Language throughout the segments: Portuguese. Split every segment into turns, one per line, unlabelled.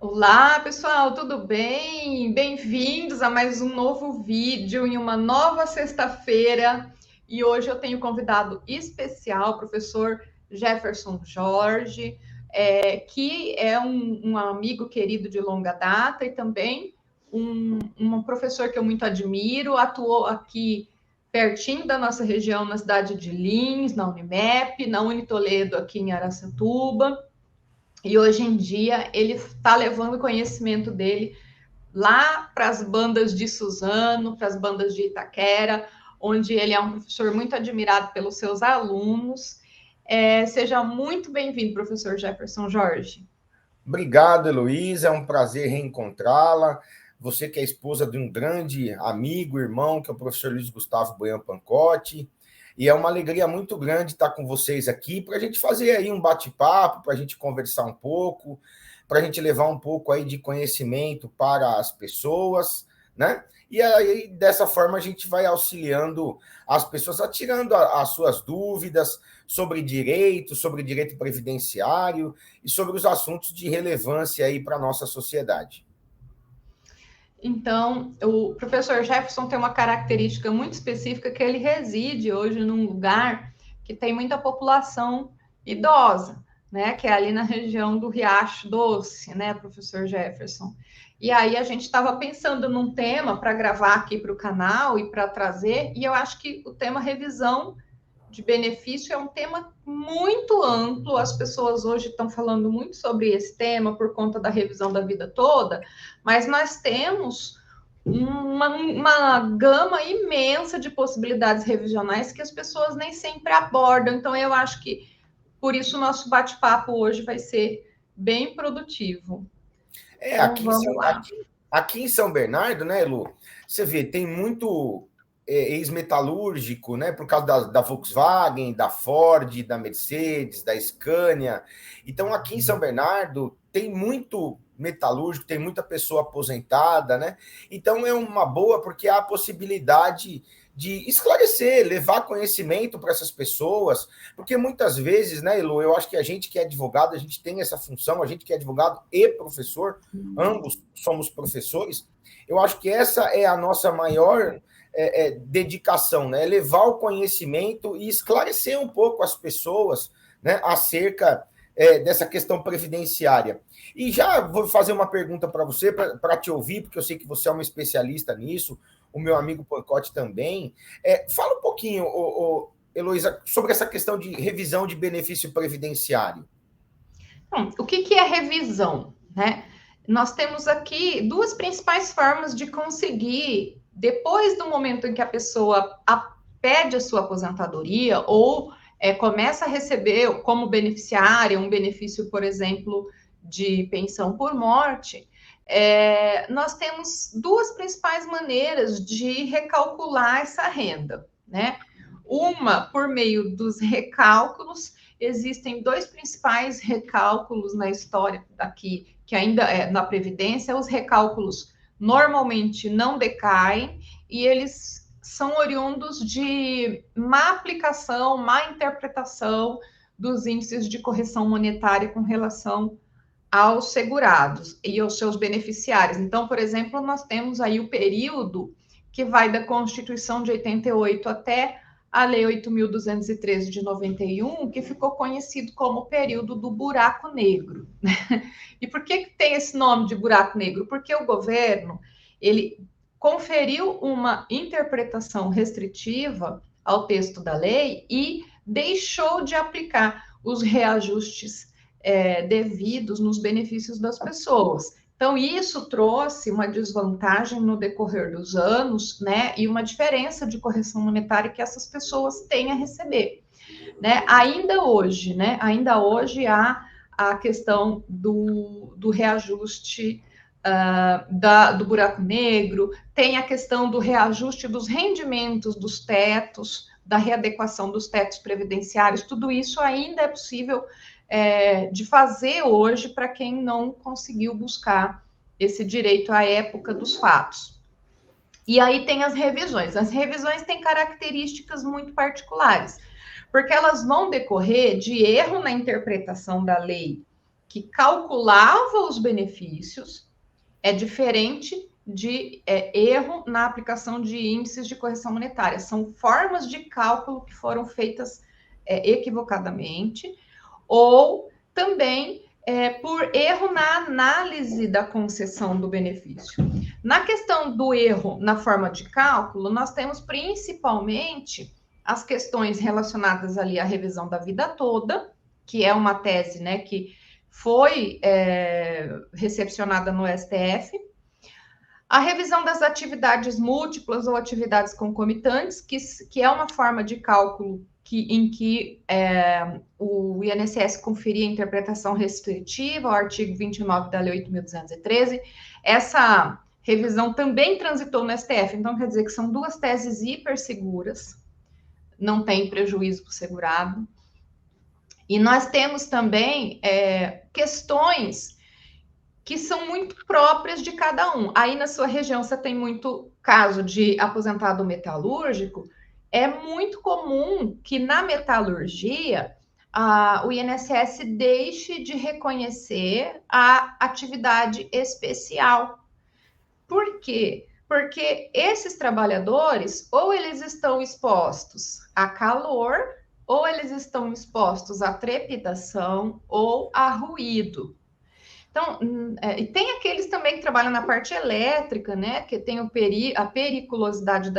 Olá, pessoal, tudo bem? Bem-vindos a mais um novo vídeo em uma nova sexta-feira. E hoje eu tenho convidado especial, o professor Jefferson Jorge, que é um amigo querido de longa data e também um professor que eu muito admiro, atuou aqui pertinho da nossa região, na cidade de Lins, na Unimep, na Unitoledo, aqui em Araçatuba. E hoje em dia ele está levando o conhecimento dele lá para as bandas de Suzano, para as bandas de Itaquera, onde ele é um professor muito admirado pelos seus alunos. Seja muito bem-vindo, professor Jefferson Jorge.
Obrigado, Heloísa. É um prazer reencontrá-la. Você que é esposa de um grande amigo, irmão, que é o professor Luiz Gustavo Boian Pancotti. E é uma alegria muito grande estar com vocês aqui para a gente fazer aí um bate-papo, para a gente conversar um pouco, para a gente levar um pouco aí de conhecimento para as pessoas, né? E aí, dessa forma, a gente vai auxiliando as pessoas, atirando as suas dúvidas sobre direito previdenciário e sobre os assuntos de relevância aí para a nossa sociedade.
Então, o professor Jefferson tem uma característica muito específica que ele reside hoje num lugar que tem muita população idosa, né? Que é ali na região do Riacho Doce, né, professor Jefferson? E aí a gente estava pensando num tema para gravar aqui para o canal e para trazer, e eu acho que o tema revisão de benefício é um tema muito amplo. As pessoas hoje estão falando muito sobre esse tema por conta da revisão da vida toda, mas nós temos uma gama imensa de possibilidades revisionais que as pessoas nem sempre abordam. Então, eu acho que por isso o nosso bate-papo hoje vai ser bem produtivo.
É,
Então, vamos lá.
aqui em São Bernardo, né, Lu? Você vê, tem muito ex-metalúrgico, né? Por causa da Volkswagen, da Ford, da Mercedes, da Scania. Então, aqui em São Bernardo, tem muito metalúrgico, tem muita pessoa aposentada, né? Então, é uma boa, porque há a possibilidade de esclarecer, levar conhecimento para essas pessoas, porque muitas vezes, né, Elo, eu acho que a gente que é advogado, a gente tem essa função, a gente que é advogado e professor, ambos somos professores, eu acho que essa é a nossa maior dedicação, né? Levar o conhecimento e esclarecer um pouco as pessoas, né, acerca dessa questão previdenciária. E já vou fazer uma pergunta para você, para te ouvir, porque eu sei que você é uma especialista nisso, o meu amigo Pancotti também. Fala um pouquinho, Heloísa, sobre essa questão de revisão de benefício previdenciário.
Bom, o que é revisão, né? Nós temos aqui duas principais formas de conseguir, depois do momento em que a pessoa pede a sua aposentadoria ou começa a receber como beneficiária um benefício, por exemplo, de pensão por morte, nós temos duas principais maneiras de recalcular essa renda, né? Uma por meio dos recálculos. Existem dois principais recálculos na história daqui, que ainda é na Previdência. Os recálculos normalmente não decaem e eles são oriundos de má aplicação, má interpretação dos índices de correção monetária com relação aos segurados e aos seus beneficiários. Então, por exemplo, nós temos aí o período que vai da Constituição de 88 até a Lei 8.213 de 91, que ficou conhecido como o período do buraco negro. E por que tem esse nome de buraco negro? Porque o governo, ele conferiu uma interpretação restritiva ao texto da lei e deixou de aplicar os reajustes devidos nos benefícios das pessoas. Então, isso trouxe uma desvantagem no decorrer dos anos, né? E uma diferença de correção monetária que essas pessoas têm a receber. Né? Ainda hoje, né? Ainda hoje há a questão do reajuste do buraco negro, tem a questão do reajuste dos rendimentos dos tetos, da readequação dos tetos previdenciários, tudo isso ainda é possível de fazer hoje para quem não conseguiu buscar esse direito à época dos fatos. E aí tem as revisões. As revisões têm características muito particulares, porque elas vão decorrer de erro na interpretação da lei que calculava os benefícios é diferente de erro na aplicação de índices de correção monetária. São formas de cálculo que foram feitas equivocadamente, ou também por erro na análise da concessão do benefício. Na questão do erro na forma de cálculo, nós temos principalmente as questões relacionadas ali à revisão da vida toda, que é uma tese, né, que foi recepcionada no STF, a revisão das atividades múltiplas ou atividades concomitantes, que é uma forma de cálculo em que o INSS conferia interpretação restritiva ao artigo 29 da Lei 8.213. Essa revisão também transitou no STF, então quer dizer que são duas teses hiperseguras, não tem prejuízo para o segurado. E nós temos também questões que são muito próprias de cada um. Aí na sua região você tem muito caso de aposentado metalúrgico. É muito comum que na metalurgia o INSS deixe de reconhecer a atividade especial. Por quê? Porque esses trabalhadores, ou eles estão expostos a calor, ou eles estão expostos a trepidação ou a ruído. Então, e tem aqueles também que trabalham na parte elétrica, né? Que tem a periculosidade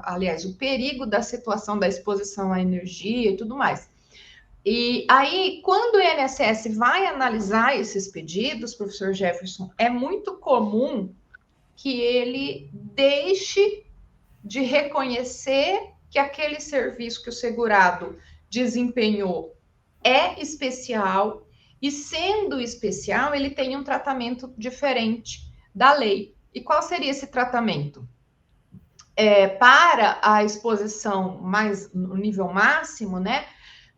aliás, o perigo da situação da exposição à energia e tudo mais. E aí, quando o INSS vai analisar esses pedidos, professor Jefferson, é muito comum que ele deixe de reconhecer que aquele serviço que o segurado desempenhou é especial, e sendo especial, ele tem um tratamento diferente da lei. E qual seria esse tratamento? Para a exposição mais no nível máximo, né?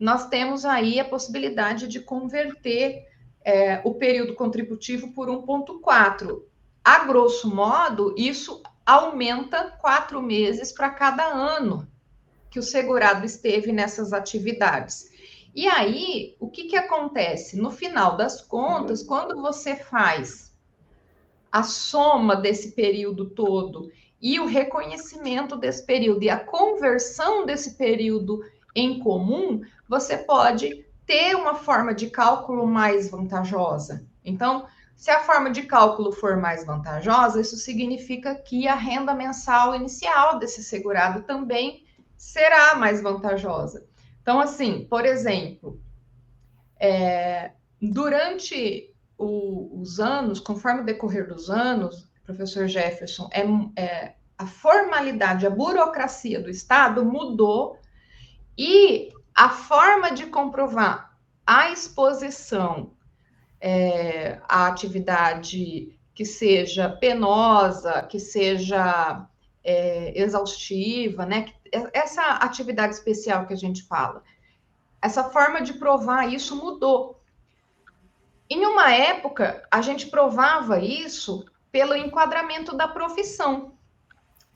Nós temos aí a possibilidade de converter o período contributivo por 1,4. A grosso modo, isso aumenta 4 meses para cada ano que o segurado esteve nessas atividades. E aí, o que acontece? No final das contas, quando você faz a soma desse período todo e o reconhecimento desse período e a conversão desse período em comum, você pode ter uma forma de cálculo mais vantajosa. Então, se a forma de cálculo for mais vantajosa, isso significa que a renda mensal inicial desse segurado também será mais vantajosa. Então, assim, por exemplo, durante os anos, conforme o decorrer dos anos, professor Jefferson, a formalidade, a burocracia do Estado mudou e a forma de comprovar a exposição à atividade que seja penosa, que seja exaustiva, né? Essa atividade especial que a gente fala, essa forma de provar isso mudou. Em uma época, a gente provava isso pelo enquadramento da profissão.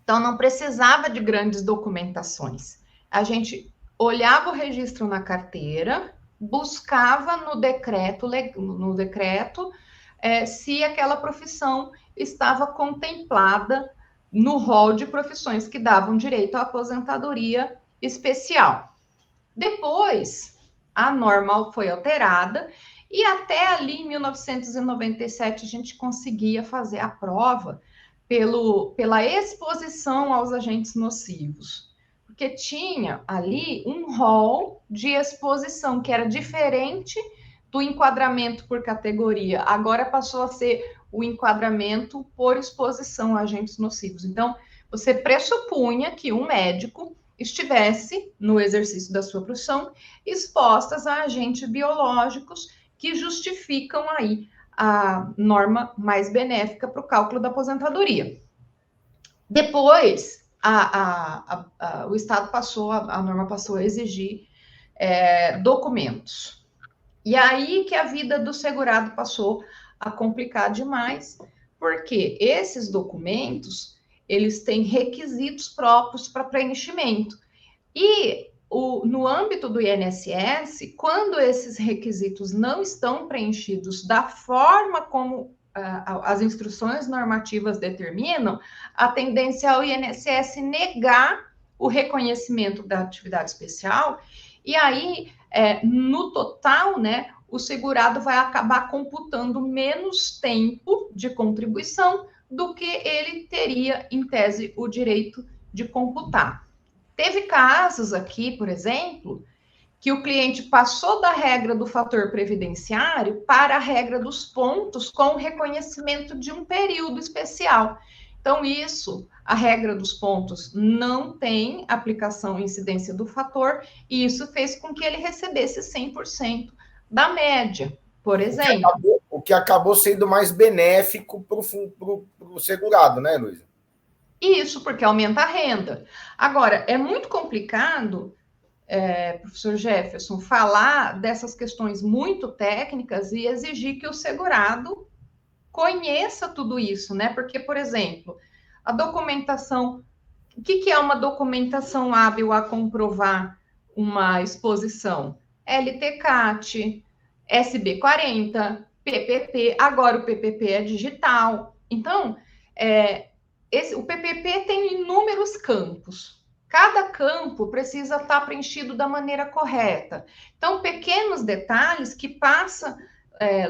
Então, não precisava de grandes documentações. A gente olhava o registro na carteira, buscava no decreto se aquela profissão estava contemplada no rol de profissões que davam direito à aposentadoria especial. Depois, a norma foi alterada e até ali em 1997 a gente conseguia fazer a prova pela exposição aos agentes nocivos, porque tinha ali um rol de exposição que era diferente do enquadramento por categoria, agora passou a ser o enquadramento por exposição a agentes nocivos. Então, você pressupunha que um médico estivesse, no exercício da sua profissão, expostas a agentes biológicos que justificam aí a norma mais benéfica para o cálculo da aposentadoria. Depois, o Estado a norma passou a exigir documentos. E aí que a vida do segurado passou a complicar demais, porque esses documentos, eles têm requisitos próprios para preenchimento. E no âmbito do INSS, quando esses requisitos não estão preenchidos da forma como as instruções normativas determinam, a tendência é o INSS negar o reconhecimento da atividade especial, e aí, no total, né, o segurado vai acabar computando menos tempo de contribuição do que ele teria, em tese, o direito de computar. Teve casos aqui, por exemplo, que o cliente passou da regra do fator previdenciário para a regra dos pontos com o reconhecimento de um período especial. Então, a regra dos pontos não tem aplicação em incidência do fator, e isso fez com que ele recebesse 100% da média, por exemplo.
O que acabou sendo mais benéfico para o segurado, né, Luísa?
Isso, porque aumenta a renda. Agora, é muito complicado, professor Jefferson, falar dessas questões muito técnicas e exigir que o segurado conheça tudo isso, né? Porque, por exemplo, a documentação, o que é uma documentação hábil a comprovar uma exposição? LTCAT, SB40, PPP, agora o PPP é digital. Então, o PPP tem inúmeros campos. Cada campo precisa estar preenchido da maneira correta. Então, pequenos detalhes que passam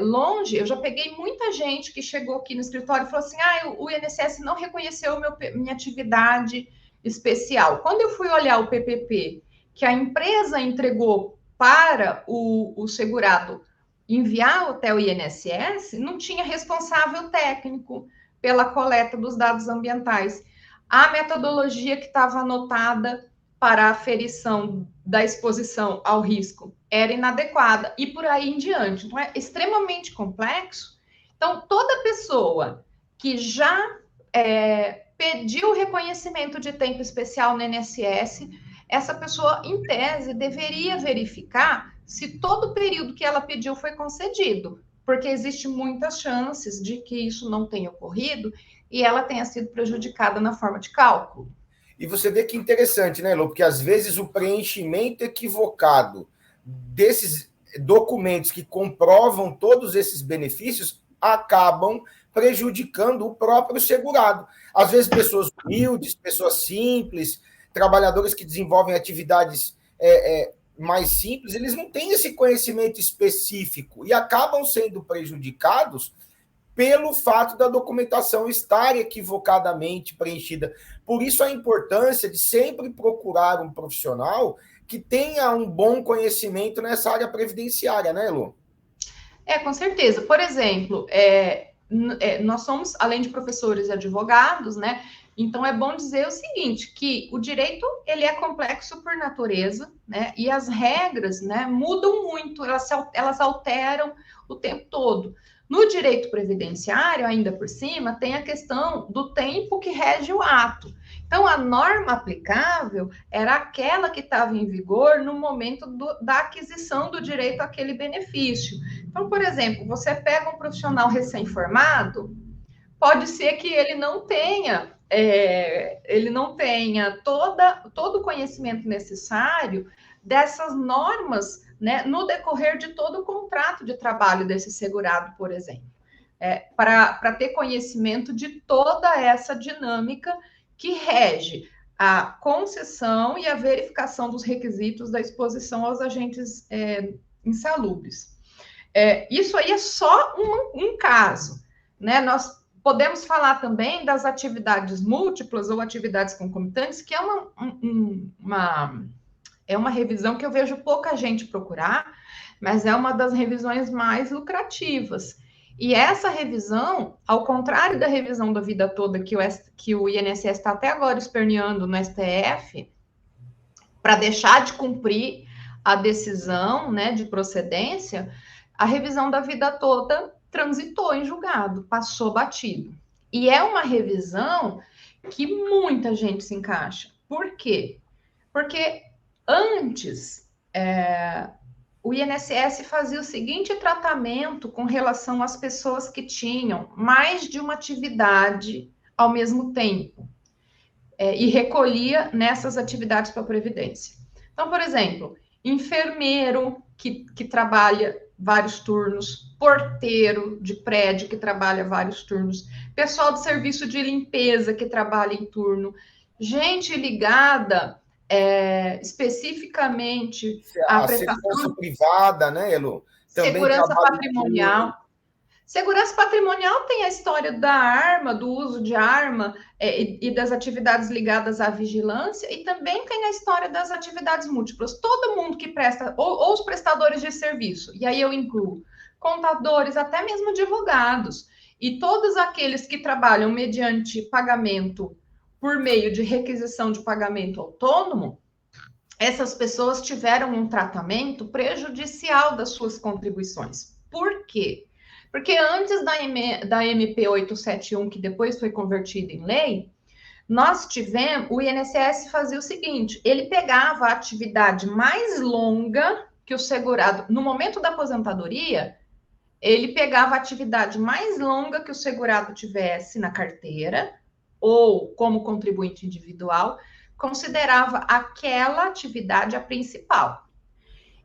longe. Eu já peguei muita gente que chegou aqui no escritório e falou assim: o INSS não reconheceu minha atividade especial. Quando eu fui olhar o PPP que a empresa entregou para o segurado enviar até o INSS, não tinha responsável técnico pela coleta dos dados ambientais. A metodologia que estava anotada para a aferição da exposição ao risco era inadequada, e por aí em diante. Então, é extremamente complexo. Então, toda pessoa que já pediu reconhecimento de tempo especial no INSS, essa pessoa, em tese, deveria verificar se todo o período que ela pediu foi concedido, porque existem muitas chances de que isso não tenha ocorrido e ela tenha sido prejudicada na forma de cálculo.
E você vê que interessante, né, Lu? Porque às vezes o preenchimento equivocado desses documentos que comprovam todos esses benefícios acabam prejudicando o próprio segurado. Às vezes pessoas humildes, pessoas simples, trabalhadores que desenvolvem atividades mais simples, eles não têm esse conhecimento específico e acabam sendo prejudicados pelo fato da documentação estar equivocadamente preenchida. Por isso a importância de sempre procurar um profissional que tenha um bom conhecimento nessa área previdenciária, né, Lu?
Com certeza. Por exemplo, nós somos, além de professores e advogados, né? Então, é bom dizer o seguinte, que o direito, ele é complexo por natureza, né? E as regras, né, mudam muito, elas alteram o tempo todo. No direito previdenciário, ainda por cima, tem a questão do tempo que rege o ato. Então, a norma aplicável era aquela que estava em vigor no momento da aquisição do direito àquele benefício. Então, por exemplo, você pega um profissional recém-formado, pode ser que ele não tenha todo o conhecimento necessário dessas normas, né, no decorrer de todo o contrato de trabalho desse segurado, por exemplo, para ter conhecimento de toda essa dinâmica que rege a concessão e a verificação dos requisitos da exposição aos agentes insalubres. Isso aí é só um caso, né? Nós podemos falar também das atividades múltiplas ou atividades concomitantes, que é uma revisão que eu vejo pouca gente procurar, mas é uma das revisões mais lucrativas. E essa revisão, ao contrário da revisão da vida toda que o INSS está até agora esperneando no STF, para deixar de cumprir a decisão, né, de procedência, a revisão da vida toda transitou em julgado, passou batido. E é uma revisão que muita gente se encaixa. Por quê? Porque antes, o INSS fazia o seguinte tratamento com relação às pessoas que tinham mais de uma atividade ao mesmo tempo, e recolhia nessas atividades para a Previdência. Então, por exemplo, enfermeiro que trabalha vários turnos, porteiro de prédio que trabalha vários turnos, pessoal de serviço de limpeza que trabalha em turno, gente ligada especificamente à
A
prestação
segurança privada, né, Elo?
de
Também
segurança
trabalha em turno.
patrimonial. Segurança patrimonial tem a história da arma, do uso de arma e das atividades ligadas à vigilância, e também tem a história das atividades múltiplas. Todo mundo que presta, ou os prestadores de serviço, e aí eu incluo contadores, até mesmo advogados, e todos aqueles que trabalham mediante pagamento por meio de requisição de pagamento autônomo, essas pessoas tiveram um tratamento prejudicial das suas contribuições. Por quê? Porque antes da MP 871, que depois foi convertida em lei, nós tivemos, o INSS fazia o seguinte, ele pegava a atividade mais longa que o segurado, no momento da aposentadoria, ele pegava a atividade mais longa que o segurado tivesse na carteira, ou como contribuinte individual, considerava aquela atividade a principal.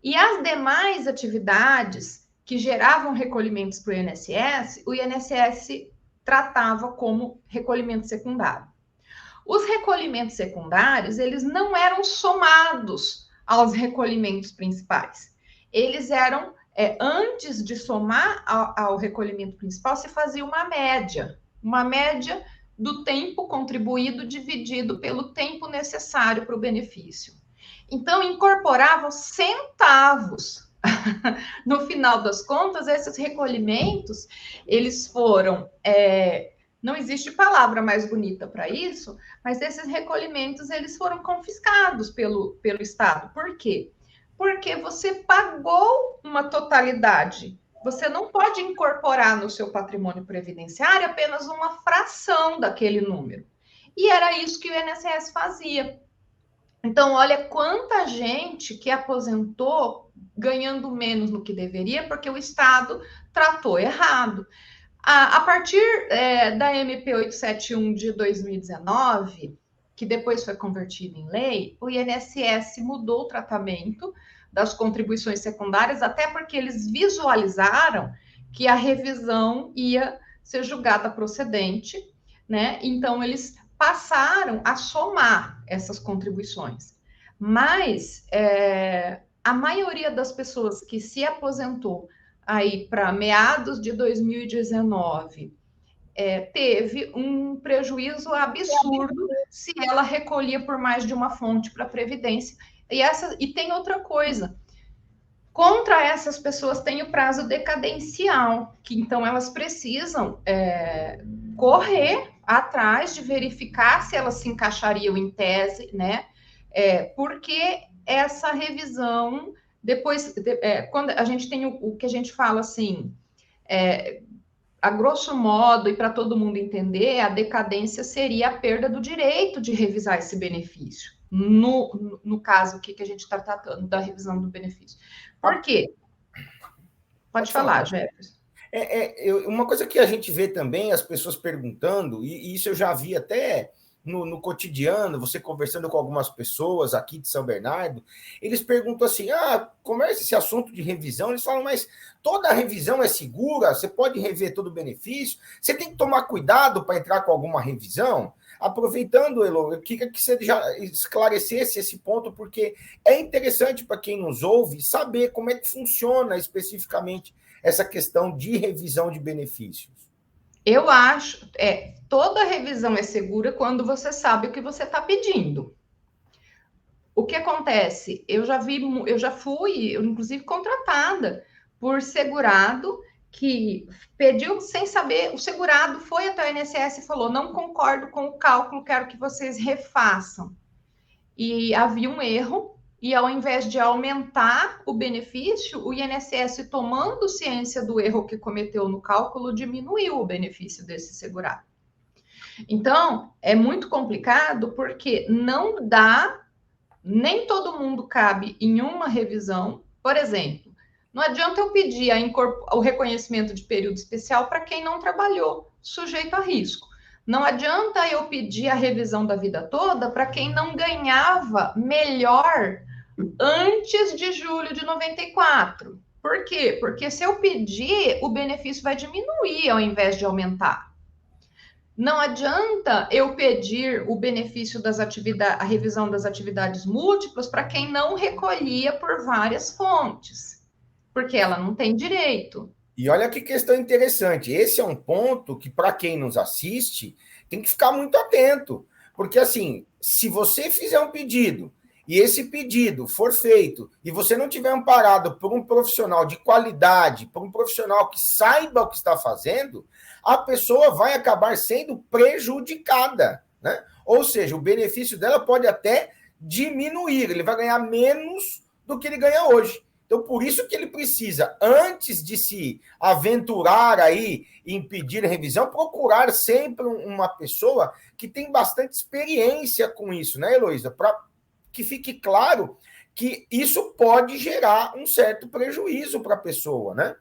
E as demais atividades que geravam recolhimentos para o INSS tratava como recolhimento secundário. Os recolhimentos secundários, eles não eram somados aos recolhimentos principais. Eles eram, antes de somar ao recolhimento principal, se fazia uma média do tempo contribuído dividido pelo tempo necessário para o benefício. Então, incorporavam centavos. No final das contas, esses recolhimentos, eles foram... não existe palavra mais bonita para isso, mas esses recolhimentos, eles foram confiscados pelo Estado. Por quê? Porque você pagou uma totalidade. Você não pode incorporar no seu patrimônio previdenciário apenas uma fração daquele número. E era isso que o INSS fazia. Então, olha quanta gente que aposentou ganhando menos do que deveria, porque o Estado tratou errado. A partir da MP 871 de 2019, que depois foi convertida em lei, o INSS mudou o tratamento das contribuições secundárias, até porque eles visualizaram que a revisão ia ser julgada procedente, né? Então, eles passaram a somar essas contribuições. Mas a maioria das pessoas que se aposentou aí para meados de 2019 teve um prejuízo absurdo se ela recolhia por mais de uma fonte para a Previdência. E tem outra coisa. Contra essas pessoas tem o prazo decadencial, que então elas precisam correr atrás de verificar se elas se encaixariam em tese, né? Porque essa revisão, depois, quando a gente tem o que a gente fala assim, a grosso modo, e para todo mundo entender, a decadência seria a perda do direito de revisar esse benefício. No caso aqui que a gente está tratando da revisão do benefício. Por quê? Pode falar, Jefferson.
Uma coisa que a gente vê também, as pessoas perguntando, e isso eu já vi até no cotidiano, você conversando com algumas pessoas aqui de São Bernardo, eles perguntam assim, como é esse assunto de revisão? Eles falam, mas toda revisão é segura? Você pode rever todo o benefício? Você tem que tomar cuidado para entrar com alguma revisão? Aproveitando, Elo, eu queria que você já esclarecesse esse ponto, porque é interessante para quem nos ouve saber como é que funciona especificamente essa questão de revisão de benefícios.
Eu acho, toda revisão é segura quando você sabe o que você está pedindo. O que acontece? Eu já fui, inclusive, contratada por segurado que pediu sem saber, o segurado foi até o INSS e falou, não concordo com o cálculo, quero que vocês refaçam. E havia um erro, e ao invés de aumentar o benefício, o INSS, tomando ciência do erro que cometeu no cálculo, diminuiu o benefício desse segurado. Então, é muito complicado porque não dá, nem todo mundo cabe em uma revisão. Por exemplo, não adianta eu pedir o reconhecimento de período especial para quem não trabalhou, sujeito a risco. Não adianta eu pedir a revisão da vida toda para quem não ganhava melhor antes de julho de 94. Por quê? Porque se eu pedir, o benefício vai diminuir ao invés de aumentar. Não adianta eu pedir o benefício das atividades, a revisão das atividades múltiplas para quem não recolhia por várias fontes, porque ela não tem direito.
E olha que questão interessante. Esse é um ponto que, para quem nos assiste, tem que ficar muito atento. Porque, assim, se você fizer um pedido e esse pedido for feito e você não tiver amparado por um profissional de qualidade, por um profissional que saiba o que está fazendo, a pessoa vai acabar sendo prejudicada, né? Ou seja, o benefício dela pode até diminuir, ele vai ganhar menos do que ele ganha hoje. Então, por isso que ele precisa, antes de se aventurar aí em pedir revisão, procurar sempre uma pessoa que tem bastante experiência com isso, né, Heloísa? Para que fique claro que isso pode gerar um certo prejuízo para a pessoa, né?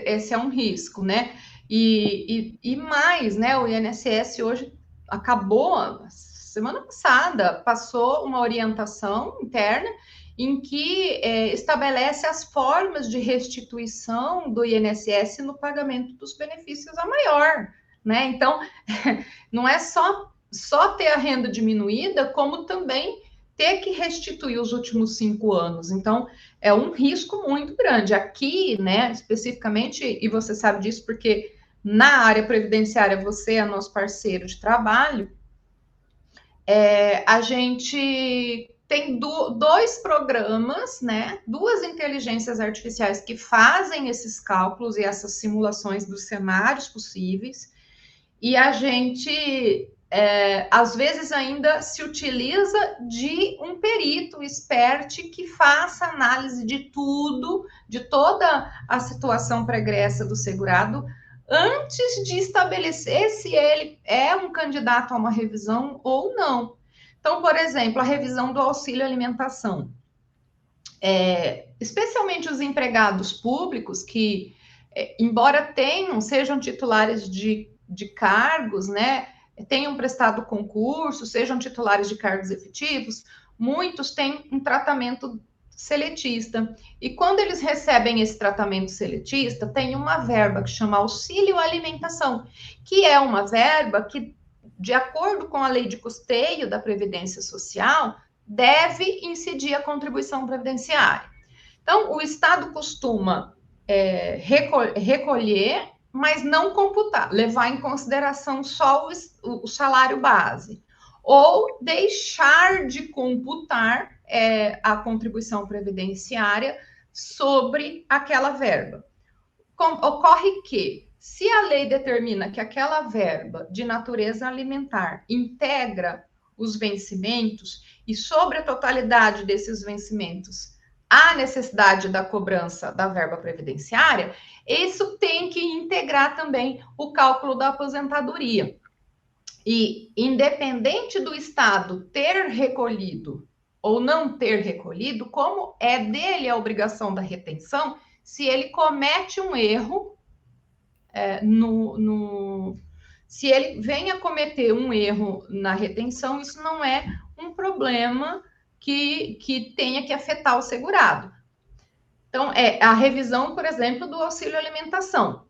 Esse é um risco, né? E mais, né? O INSS hoje acabou, semana passada, passou uma orientação interna em que estabelece as formas de restituição do INSS no pagamento dos benefícios a maior, né? Então, não é só ter a renda diminuída, como também ter que restituir os últimos 5 anos. Então, é um risco muito grande. Aqui, né, especificamente, e você sabe disso porque na área previdenciária você é nosso parceiro de trabalho, a gente tem dois programas, né, duas inteligências artificiais que fazem esses cálculos e essas simulações dos cenários possíveis, e a gente às vezes ainda se utiliza de um perito expert que faça análise de tudo, de toda a situação pregressa do segurado, antes de estabelecer se ele é um candidato a uma revisão ou não. Então, por exemplo, a revisão do auxílio alimentação. Especialmente os empregados públicos que, embora sejam titulares de cargos, né, tenham prestado concurso, sejam titulares de cargos efetivos, muitos têm um tratamento seletista. E quando eles recebem esse tratamento seletista, tem uma verba que chama auxílio alimentação, que é uma verba que, de acordo com a lei de custeio da Previdência Social, deve incidir a contribuição previdenciária. Então, o Estado costuma recolher, mas não computar, levar em consideração só o salário base, ou deixar de computar a contribuição previdenciária sobre aquela verba. Ocorre que, se a lei determina que aquela verba de natureza alimentar integra os vencimentos, e sobre a totalidade desses vencimentos há necessidade da cobrança da verba previdenciária, isso tem que integrar também o cálculo da aposentadoria. E, independente do Estado ter recolhido ou não ter recolhido, como é dele a obrigação da retenção, se ele comete um erro, se ele vem a cometer um erro na retenção, isso não é um problema que tenha que afetar o segurado. Então, a revisão, por exemplo, do auxílio alimentação.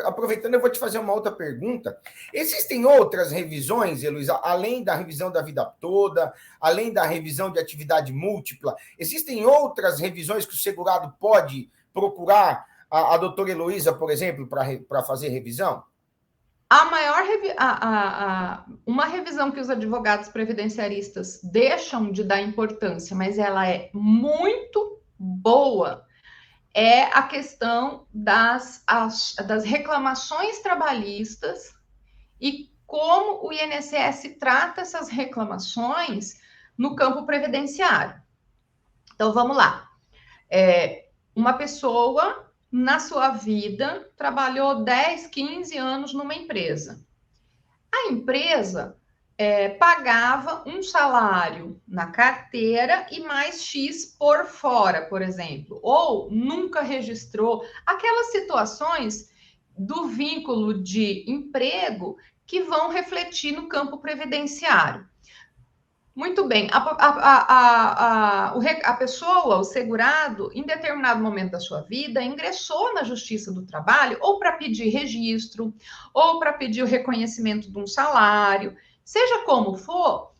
Aproveitando, eu vou te fazer uma outra pergunta. Existem outras revisões, Heloísa, além da revisão da vida toda, além da revisão de atividade múltipla? Existem outras revisões que o segurado pode procurar a doutora Heloísa, por exemplo, para fazer revisão?
Uma revisão que os advogados previdenciaristas deixam de dar importância, mas ela é muito boa, é a questão das reclamações trabalhistas e como o INSS trata essas reclamações no campo previdenciário. Então, vamos lá. Uma pessoa, na sua vida, trabalhou 10, 15 anos numa empresa. A empresa pagava um salário na carteira e mais X por fora, por exemplo, ou nunca registrou aquelas situações do vínculo de emprego que vão refletir no campo previdenciário. Muito bem. A pessoa, o segurado, em determinado momento da sua vida, ingressou na Justiça do Trabalho ou para pedir registro, ou para pedir o reconhecimento de um salário, seja como for,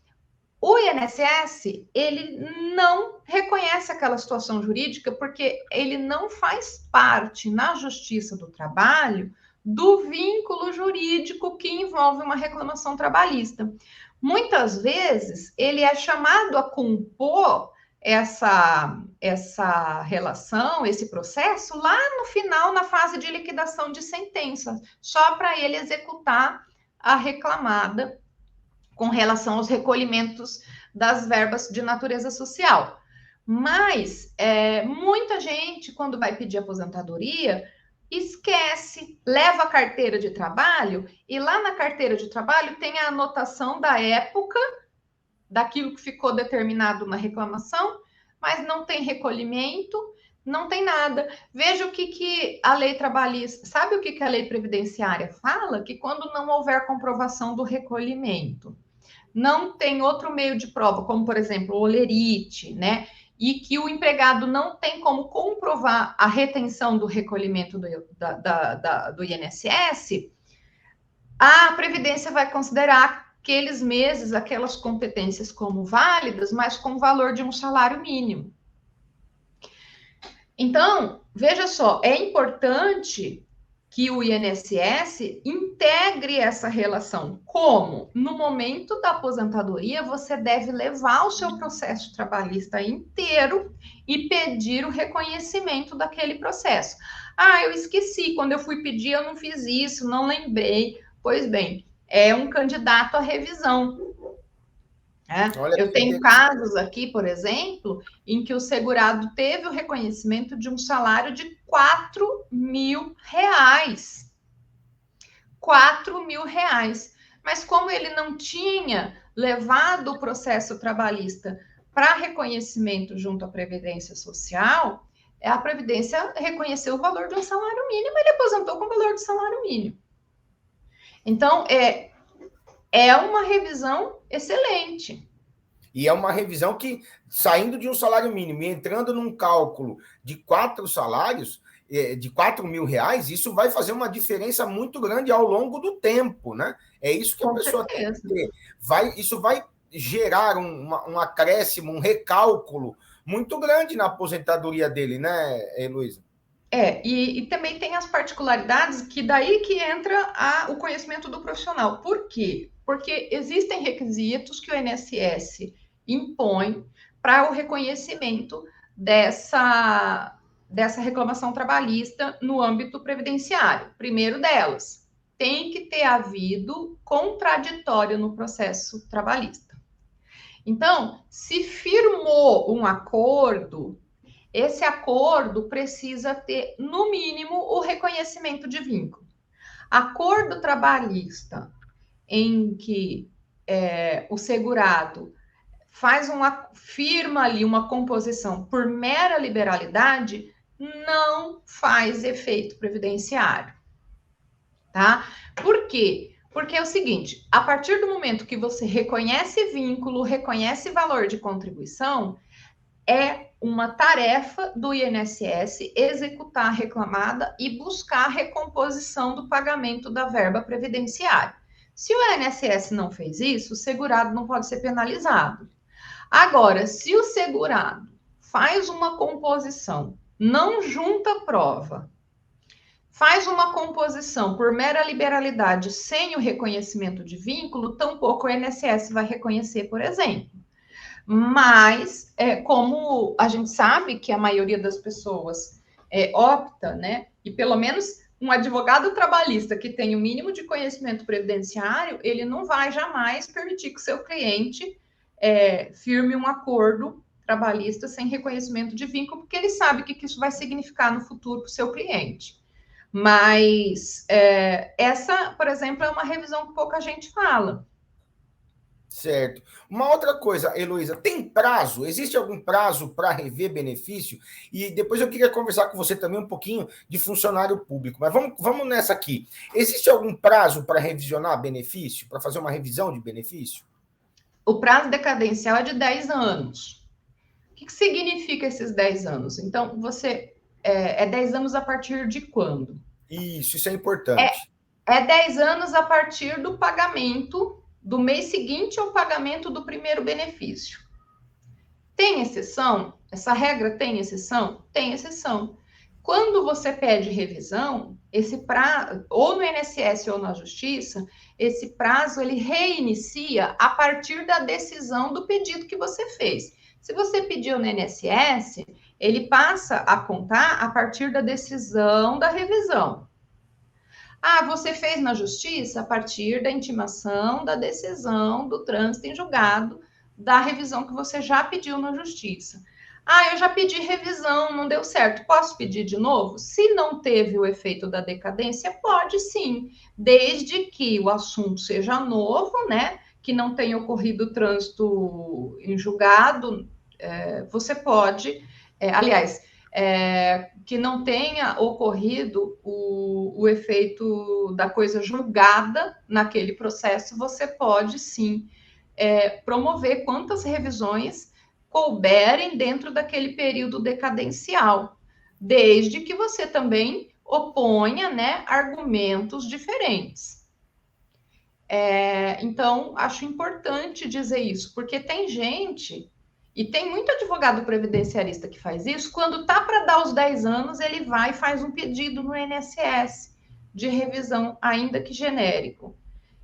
o INSS, ele não reconhece aquela situação jurídica porque ele não faz parte na Justiça do Trabalho do vínculo jurídico que envolve uma reclamação trabalhista. Muitas vezes, ele é chamado a compor essa relação, esse processo, lá no final, na fase de liquidação de sentença, só para ele executar a reclamada com relação aos recolhimentos das verbas de natureza social. Mas muita gente, quando vai pedir aposentadoria, esquece, leva a carteira de trabalho e lá na carteira de trabalho tem a anotação da época daquilo que ficou determinado na reclamação, mas não tem recolhimento, não tem nada. Veja o que a lei trabalhista, sabe o que a lei previdenciária fala? Que quando não houver comprovação do recolhimento, não tem outro meio de prova, como, por exemplo, o olerite, né? E que o empregado não tem como comprovar a retenção do recolhimento do INSS, a Previdência vai considerar aqueles meses, aquelas competências como válidas, mas com o valor de um salário mínimo. Então, veja só, é importante que o INSS integre essa relação. Como? No momento da aposentadoria, você deve levar o seu processo trabalhista inteiro e pedir o reconhecimento daquele processo. Ah, eu esqueci, quando eu fui pedir, eu não fiz isso, não lembrei. Pois bem, é um candidato à revisão. Eu tenho casos aqui, por exemplo, em que o segurado teve o reconhecimento de um salário de R$ 4.000. R$ 4.000. Mas como ele não tinha levado o processo trabalhista para reconhecimento junto à Previdência Social, a Previdência reconheceu o valor de um salário mínimo e ele aposentou com o valor do salário mínimo. Então, é uma revisão excelente.
E é uma revisão que, saindo de um salário mínimo e entrando num cálculo de 4 salários, de R$ 4.000, isso vai fazer uma diferença muito grande ao longo do tempo, né? É isso que a pessoa tem que ter. Isso vai gerar um acréscimo, um recálculo muito grande na aposentadoria dele, né, Heloísa?
E também tem as particularidades que daí que entra o conhecimento do profissional. Por quê? Porque existem requisitos que o INSS impõe para o reconhecimento dessa reclamação trabalhista no âmbito previdenciário. Primeiro delas, tem que ter havido contraditório no processo trabalhista. Então, se firmou um acordo, esse acordo precisa ter, no mínimo, o reconhecimento de vínculo. Acordo trabalhista em que o segurado firma ali uma composição por mera liberalidade, não faz efeito previdenciário, tá? Por quê? Porque é o seguinte, a partir do momento que você reconhece vínculo, reconhece valor de contribuição, é uma tarefa do INSS executar a reclamada e buscar a recomposição do pagamento da verba previdenciária. Se o INSS não fez isso, o segurado não pode ser penalizado. Agora, se o segurado faz uma composição, não junta prova, faz uma composição por mera liberalidade sem o reconhecimento de vínculo, tampouco o INSS vai reconhecer, por exemplo. Mas, como a gente sabe que a maioria das pessoas opta, né? E pelo menos um advogado trabalhista que tem o mínimo de conhecimento previdenciário, ele não vai jamais permitir que o seu cliente firme um acordo trabalhista sem reconhecimento de vínculo, porque ele sabe o que isso vai significar no futuro para o seu cliente. Mas essa, por exemplo, é uma revisão que pouca gente fala.
Certo. Uma outra coisa, Heloísa, tem prazo? Existe algum prazo para rever benefício? E depois eu queria conversar com você também um pouquinho de funcionário público. Mas vamos nessa aqui. Existe algum prazo para revisionar benefício? Para fazer uma revisão de benefício?
o prazo decadencial é de 10 anos. O que significa esses 10 anos? Então, você é 10 anos a partir de quando?
Isso é importante.
É 10 anos a partir do pagamento do mês seguinte ao pagamento do primeiro benefício. Tem exceção? Essa regra tem exceção? Tem exceção. Quando você pede revisão, esse prazo, ou no INSS ou na Justiça, esse prazo ele reinicia a partir da decisão do pedido que você fez. Se você pediu no INSS, ele passa a contar a partir da decisão da revisão. Ah, você fez na Justiça a partir da intimação da decisão do trânsito em julgado da revisão que você já pediu na Justiça. Ah, eu já pedi revisão, não deu certo. Posso pedir de novo? Se não teve o efeito da decadência, pode sim, desde que o assunto seja novo, né? Que não tenha ocorrido trânsito em julgado, você pode, que não tenha ocorrido o efeito da coisa julgada naquele processo, você pode sim promover quantas revisões couberem dentro daquele período decadencial, desde que você também oponha, né, argumentos diferentes. Então, acho importante dizer isso, porque tem gente, e tem muito advogado previdenciarista que faz isso, quando tá para dar os 10 anos, ele vai e faz um pedido no INSS de revisão, ainda que genérico.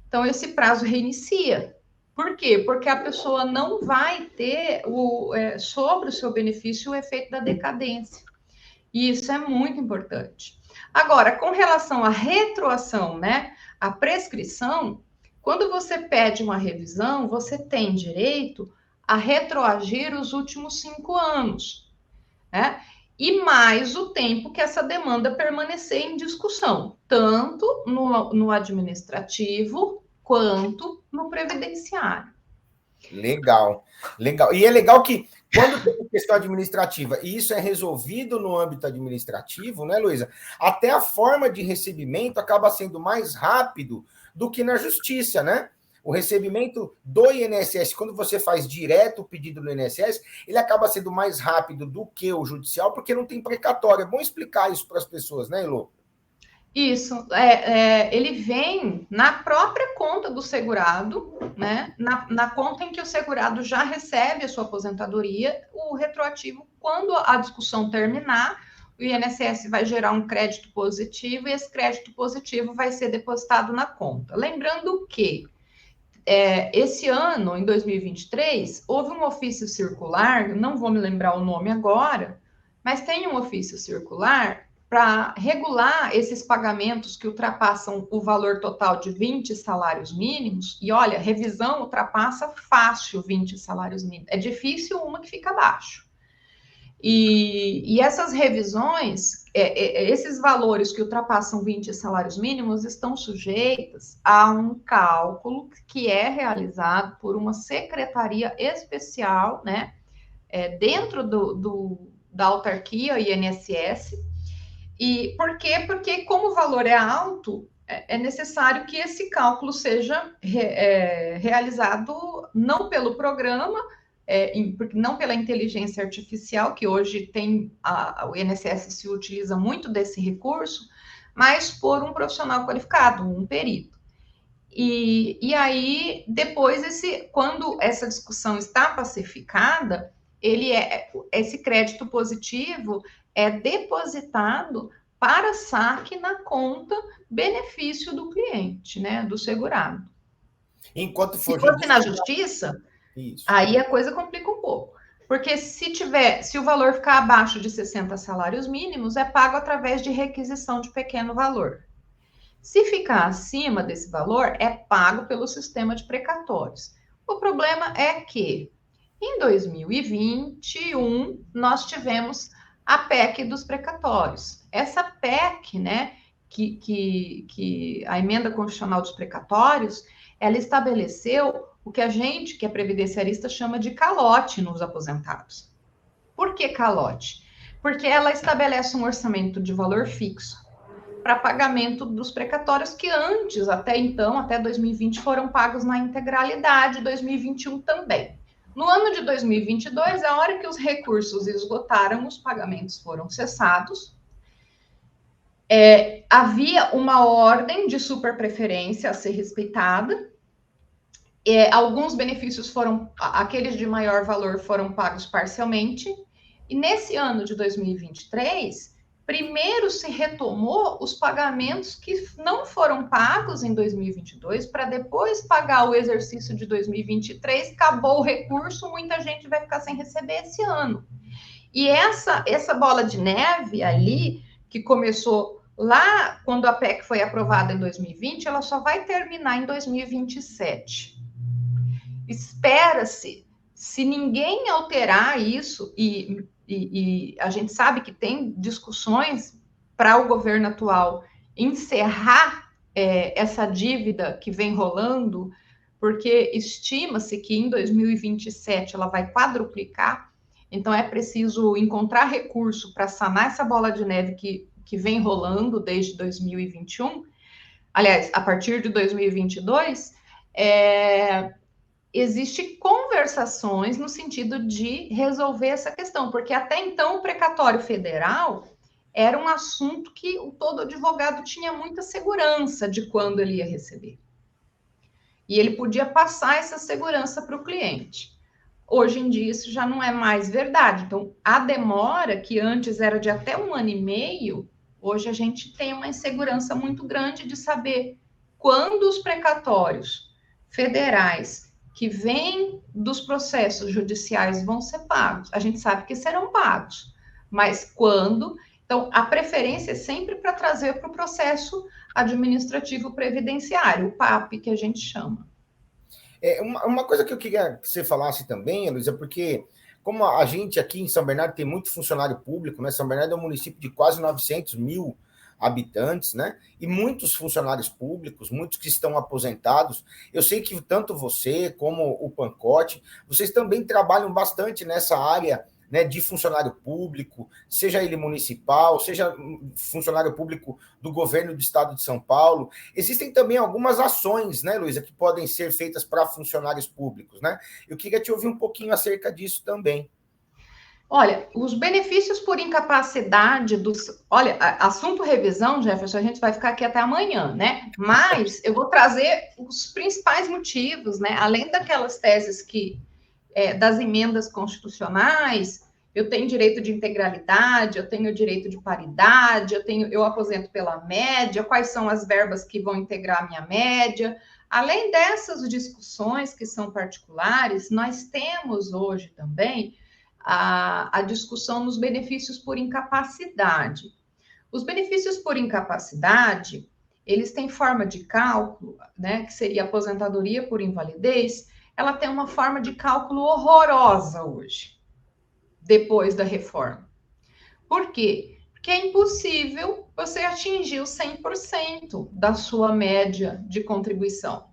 Então, esse prazo reinicia. Por quê? Porque a pessoa não vai ter sobre o seu benefício o efeito da decadência. E isso é muito importante. Agora, com relação à retroação, né? A prescrição, quando você pede uma revisão, você tem direito a retroagir os últimos 5 anos, né? E mais o tempo que essa demanda permanecer em discussão, tanto no administrativo quanto no previdenciário.
Legal, legal. E é legal que quando tem questão administrativa e isso é resolvido no âmbito administrativo, né, Luísa? Até a forma de recebimento acaba sendo mais rápido do que na justiça, né? O recebimento do INSS, quando você faz direto o pedido no INSS, ele acaba sendo mais rápido do que o judicial, porque não tem precatório. É bom explicar isso para as pessoas, né, Elô?
Isso, ele vem na própria conta do segurado, né? Na conta em que o segurado já recebe a sua aposentadoria, o retroativo, quando a discussão terminar, o INSS vai gerar um crédito positivo e esse crédito positivo vai ser depositado na conta. Lembrando que esse ano, em 2023, houve um ofício circular, não vou me lembrar o nome agora, mas tem um ofício circular para regular esses pagamentos que ultrapassam o valor total de 20 salários mínimos. E olha, revisão ultrapassa fácil 20 salários mínimos. É difícil uma que fica abaixo. E essas revisões, esses valores que ultrapassam 20 salários mínimos estão sujeitos a um cálculo que é realizado por uma secretaria especial, né, dentro da autarquia INSS. E por quê? Porque como o valor é alto, é necessário que esse cálculo seja realizado não pelo programa, não pela inteligência artificial, que hoje tem, o INSS se utiliza muito desse recurso, mas por um profissional qualificado, um perito. E aí, depois, quando essa discussão está pacificada, esse crédito positivo é depositado para saque na conta benefício do cliente, né, do segurado.
Enquanto for
se fosse na justiça, isso, aí a coisa complica um pouco. Porque se o valor ficar abaixo de 60 salários mínimos, é pago através de requisição de pequeno valor. Se ficar acima desse valor, é pago pelo sistema de precatórios. O problema é que, em 2021, nós tivemos a PEC dos precatórios. Essa PEC, né, que a emenda constitucional dos precatórios, ela estabeleceu o que a gente, que é previdenciarista, chama de calote nos aposentados. Por que calote? Porque ela estabelece um orçamento de valor fixo para pagamento dos precatórios que antes, até então, até 2020, foram pagos na integralidade, 2021 também. No ano de 2022, a hora que os recursos esgotaram, os pagamentos foram cessados. Havia uma ordem de superpreferência a ser respeitada. Alguns benefícios foram, aqueles de maior valor foram pagos parcialmente. E nesse ano de 2023, primeiro se retomou os pagamentos que não foram pagos em 2022, para depois pagar o exercício de 2023, acabou o recurso, muita gente vai ficar sem receber esse ano. E essa bola de neve ali, que começou lá quando a PEC foi aprovada em 2020, ela só vai terminar em 2027. Espera-se, se ninguém alterar isso, e a gente sabe que tem discussões para o governo atual encerrar essa dívida que vem rolando, porque estima-se que em 2027 ela vai quadruplicar, então é preciso encontrar recurso para sanar essa bola de neve que vem rolando desde 2021, aliás, a partir de 2022, Existem conversações no sentido de resolver essa questão, porque até então o precatório federal era um assunto que todo advogado tinha muita segurança de quando ele ia receber. E ele podia passar essa segurança para o cliente. Hoje em dia isso já não é mais verdade. Então, a demora, que antes era de até 1 ano e meio, hoje a gente tem uma insegurança muito grande de saber quando os precatórios federais que vêm dos processos judiciais vão ser pagos. A gente sabe que serão pagos, mas quando? Então, a preferência é sempre para trazer para o processo administrativo previdenciário, o PAP, que a gente chama.
Uma coisa que eu queria que você falasse também, Luísa, porque como a gente aqui em São Bernardo tem muito funcionário público, né? São Bernardo é um município de quase 900 mil habitantes, né? E muitos funcionários públicos, muitos que estão aposentados. Eu sei que tanto você como o Pancotti, vocês também trabalham bastante nessa área, né, de funcionário público, seja ele municipal, seja funcionário público do governo do estado de São Paulo. Existem também algumas ações, né, Luísa, que podem ser feitas para funcionários públicos, né? Eu queria te ouvir um pouquinho acerca disso também.
Olha, os benefícios por incapacidade dos... Olha, assunto revisão, Jefferson, a gente vai ficar aqui até amanhã, né? Mas eu vou trazer os principais motivos, né? Além daquelas teses que das emendas constitucionais, eu tenho direito de integralidade, eu tenho direito de paridade, eu aposento pela média, quais são as verbas que vão integrar a minha média. Além dessas discussões que são particulares, nós temos hoje também a discussão nos benefícios por incapacidade. Os benefícios por incapacidade, eles têm forma de cálculo, né, que seria aposentadoria por invalidez, ela tem uma forma de cálculo horrorosa hoje, depois da reforma. Por quê? Porque é impossível você atingir os 100% da sua média de contribuição.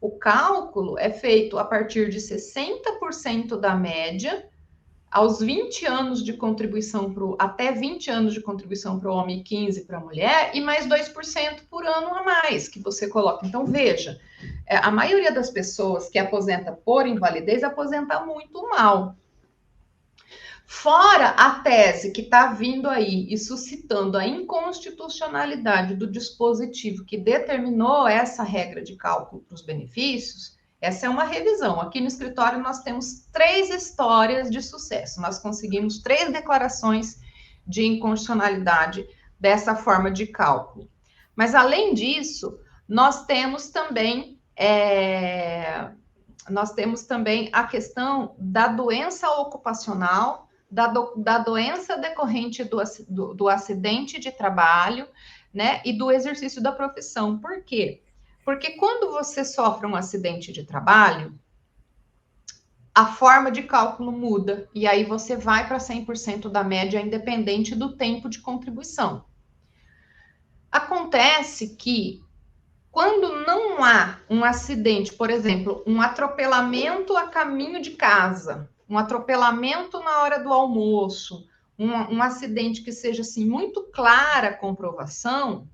O cálculo é feito a partir de 60% da média, aos 20 anos de contribuição até 20 anos de contribuição para o homem e 15 para a mulher, e mais 2% por ano a mais que você coloca. Então, veja, a maioria das pessoas que aposenta por invalidez aposenta muito mal. Fora a tese que está vindo aí e suscitando a inconstitucionalidade do dispositivo que determinou essa regra de cálculo para os benefícios, essa é uma revisão. Aqui no escritório nós temos 3 histórias de sucesso. Nós conseguimos 3 declarações de inconstitucionalidade dessa forma de cálculo. Mas, além disso, nós temos também a questão da doença ocupacional, da doença decorrente do acidente de trabalho, né, e do exercício da profissão. Por quê? Porque quando você sofre um acidente de trabalho, a forma de cálculo muda, e aí você vai para 100% da média, independente do tempo de contribuição. Acontece que, quando não há um acidente, por exemplo, um atropelamento a caminho de casa, um atropelamento na hora do almoço, um acidente que seja assim muito clara a comprovação,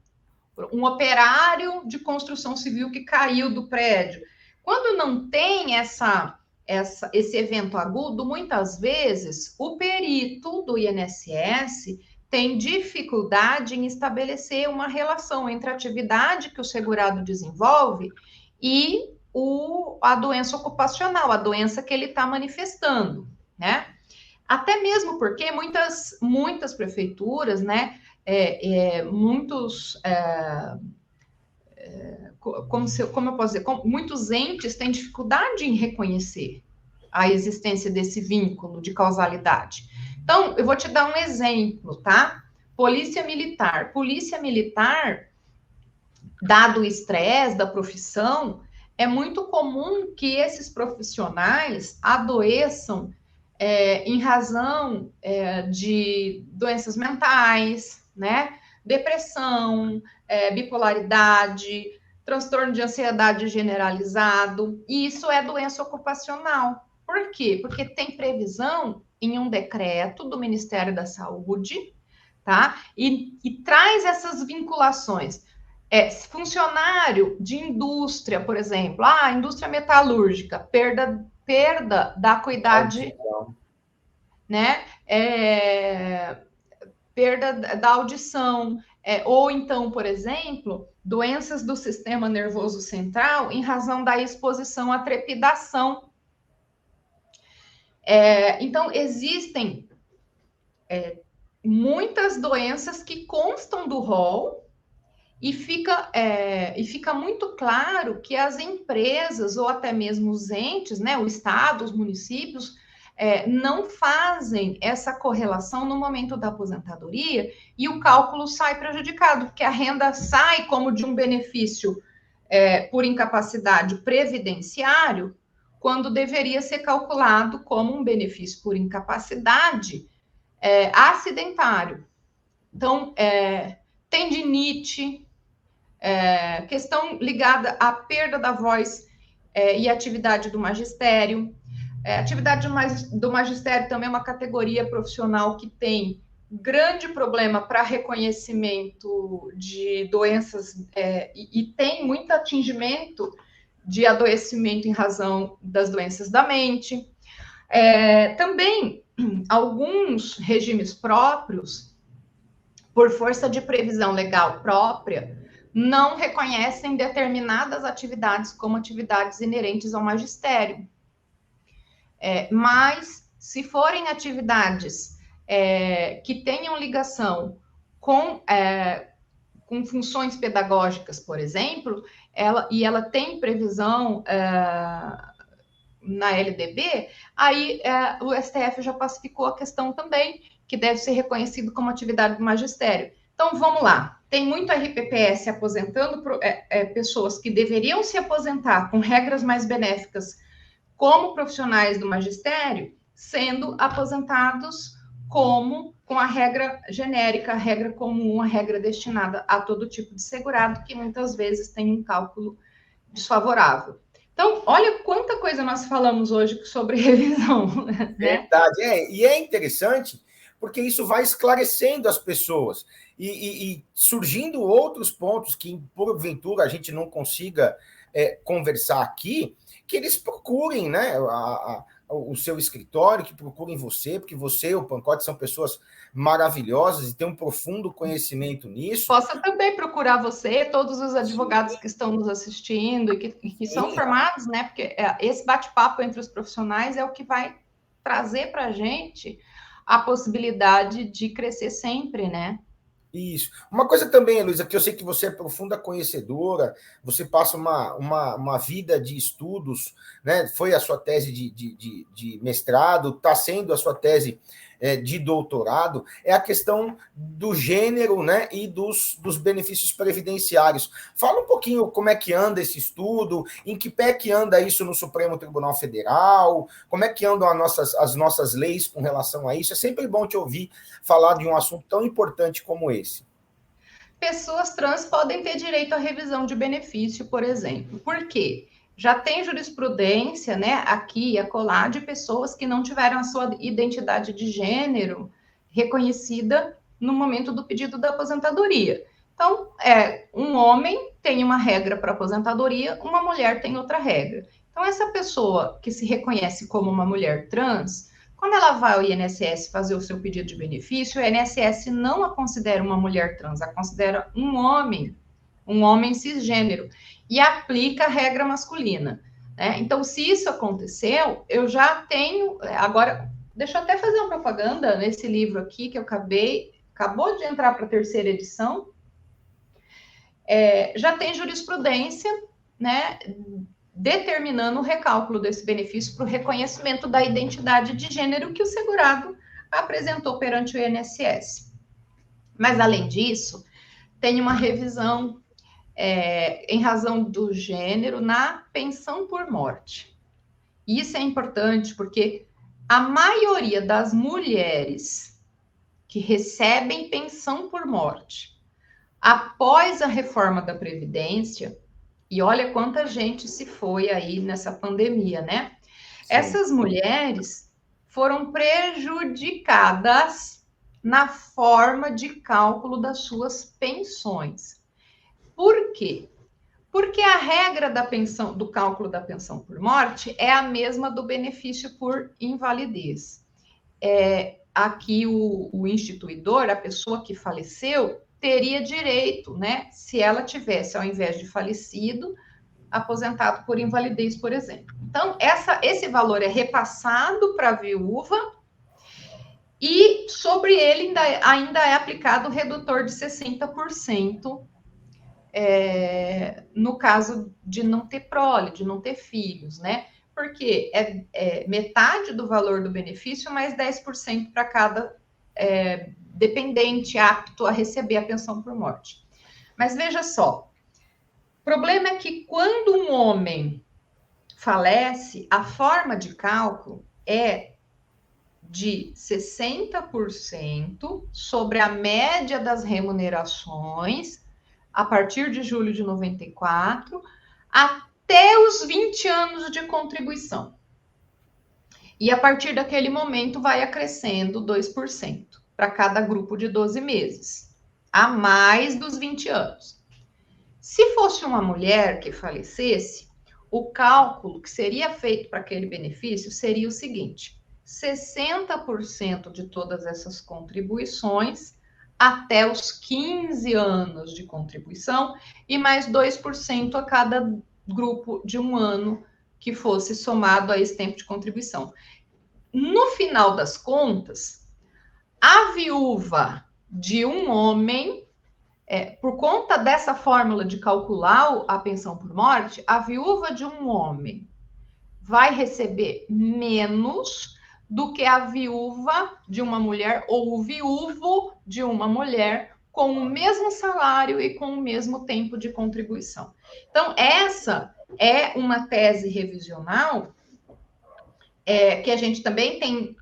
um operário de construção civil que caiu do prédio. Quando não tem esse evento agudo, muitas vezes o perito do INSS tem dificuldade em estabelecer uma relação entre a atividade que o segurado desenvolve e a doença ocupacional, a doença que ele está manifestando, né? Até mesmo porque muitas prefeituras, né, como eu posso dizer, muitos entes têm dificuldade em reconhecer a existência desse vínculo de causalidade. Então, eu vou te dar um exemplo, tá? Polícia Militar. Polícia Militar, dado o estresse da profissão, é muito comum que esses profissionais adoeçam em razão de doenças mentais, né? Depressão, bipolaridade, transtorno de ansiedade generalizado, e isso é doença ocupacional. Por quê? Porque tem previsão em um decreto do Ministério da Saúde, tá? E traz essas vinculações. Funcionário de indústria, por exemplo, indústria metalúrgica, perda da acuidade, né? Perda da audição, ou então, por exemplo, doenças do sistema nervoso central em razão da exposição à trepidação. Então, existem muitas doenças que constam do rol e fica muito claro que as empresas ou até mesmo os entes, né, o Estado, os municípios, não fazem essa correlação no momento da aposentadoria e o cálculo sai prejudicado, porque a renda sai como de um benefício por incapacidade previdenciário, quando deveria ser calculado como um benefício por incapacidade acidentário. Então, tendinite, questão ligada à perda da voz e atividade do magistério. Atividade do magistério também é uma categoria profissional que tem grande problema para reconhecimento de doenças e tem muito atingimento de adoecimento em razão das doenças da mente. Também, alguns regimes próprios, por força de previsão legal própria, não reconhecem determinadas atividades como atuidades inerentes ao magistério. Mas, se forem atividades que tenham ligação com funções pedagógicas, por exemplo, ela tem previsão na LDB, aí o STF já pacificou a questão também, que deve ser reconhecido como atividade do magistério. Então, vamos lá. Tem muito RPPS aposentando pessoas que deveriam se aposentar com regras mais benéficas como profissionais do magistério, sendo aposentados com a regra genérica, a regra comum, a regra destinada a todo tipo de segurado, que muitas vezes tem um cálculo desfavorável. Então, olha quanta coisa nós falamos hoje sobre revisão. Né?
Verdade, e é interessante, porque isso vai esclarecendo as pessoas e surgindo outros pontos que, porventura, a gente não consiga conversar aqui, que eles procurem, né, o seu escritório, que procurem você, porque você e o Pancotti são pessoas maravilhosas e têm um profundo conhecimento nisso.
Possa também procurar você, todos os advogados que estão nos assistindo e que são formados, né, porque esse bate-papo entre os profissionais é o que vai trazer para a gente a possibilidade de crescer sempre, né?
Isso. Uma coisa também, Heloísa, que eu sei que você é profunda conhecedora, você passa uma vida de estudos, né? Foi a sua tese de mestrado, está sendo a sua tese de doutorado, é a questão do gênero, né? E dos benefícios previdenciários. Fala um pouquinho como é que anda esse estudo, em que pé que anda isso no Supremo Tribunal Federal, como é que andam as nossas leis com relação a isso. É sempre bom te ouvir falar de um assunto tão importante como esse.
Pessoas trans podem ter direito à revisão de benefício, por exemplo. Por quê? Já tem jurisprudência, né, aqui e acolá, de pessoas que não tiveram a sua identidade de gênero reconhecida no momento do pedido da aposentadoria. Então, um homem tem uma regra para aposentadoria, uma mulher tem outra regra. Então, essa pessoa que se reconhece como uma mulher trans, quando ela vai ao INSS fazer o seu pedido de benefício, o INSS não a considera uma mulher trans, a considera um homem cisgênero, e aplica a regra masculina. Né? Então, se isso aconteceu, eu já tenho... Agora, deixa eu até fazer uma propaganda nesse livro aqui, que eu acabou de entrar para a 3ª edição. Já tem jurisprudência, né, determinando o recálculo desse benefício para o reconhecimento da identidade de gênero que o segurado apresentou perante o INSS. Mas, além disso, tem uma revisão em razão do gênero na pensão por morte. Isso é importante porque a maioria das mulheres que recebem pensão por morte após a reforma da Previdência, e olha quanta gente se foi aí nessa pandemia, né? Sim. Essas mulheres foram prejudicadas na forma de cálculo das suas pensões. Por quê? Porque a regra da pensão, do cálculo da pensão por morte é a mesma do benefício por invalidez. Aqui o instituidor, a pessoa que faleceu, teria direito, né, se ela tivesse, ao invés de falecido, aposentado por invalidez, por exemplo. Então, esse valor é repassado para a viúva e sobre ele ainda é aplicado o redutor de 60%, no caso de não ter prole, de não ter filhos, né? Porque metade do valor do benefício mais 10% para cada dependente apto a receber a pensão por morte. Mas veja só, o problema é que quando um homem falece, a forma de cálculo é de 60% sobre a média das remunerações a partir de julho de 94 até os 20 anos de contribuição. E a partir daquele momento vai acrescendo 2% para cada grupo de 12 meses, a mais dos 20 anos. Se fosse uma mulher que falecesse, o cálculo que seria feito para aquele benefício seria o seguinte: 60% de todas essas contribuições até os 15 anos de contribuição e mais 2% a cada grupo de um ano que fosse somado a esse tempo de contribuição. No final das contas, a viúva de um homem, por conta dessa fórmula de calcular a pensão por morte, a viúva de um homem vai receber menos do que a viúva de uma mulher ou o viúvo de uma mulher com o mesmo salário e com o mesmo tempo de contribuição. Então, essa é uma tese revisional que a gente também tem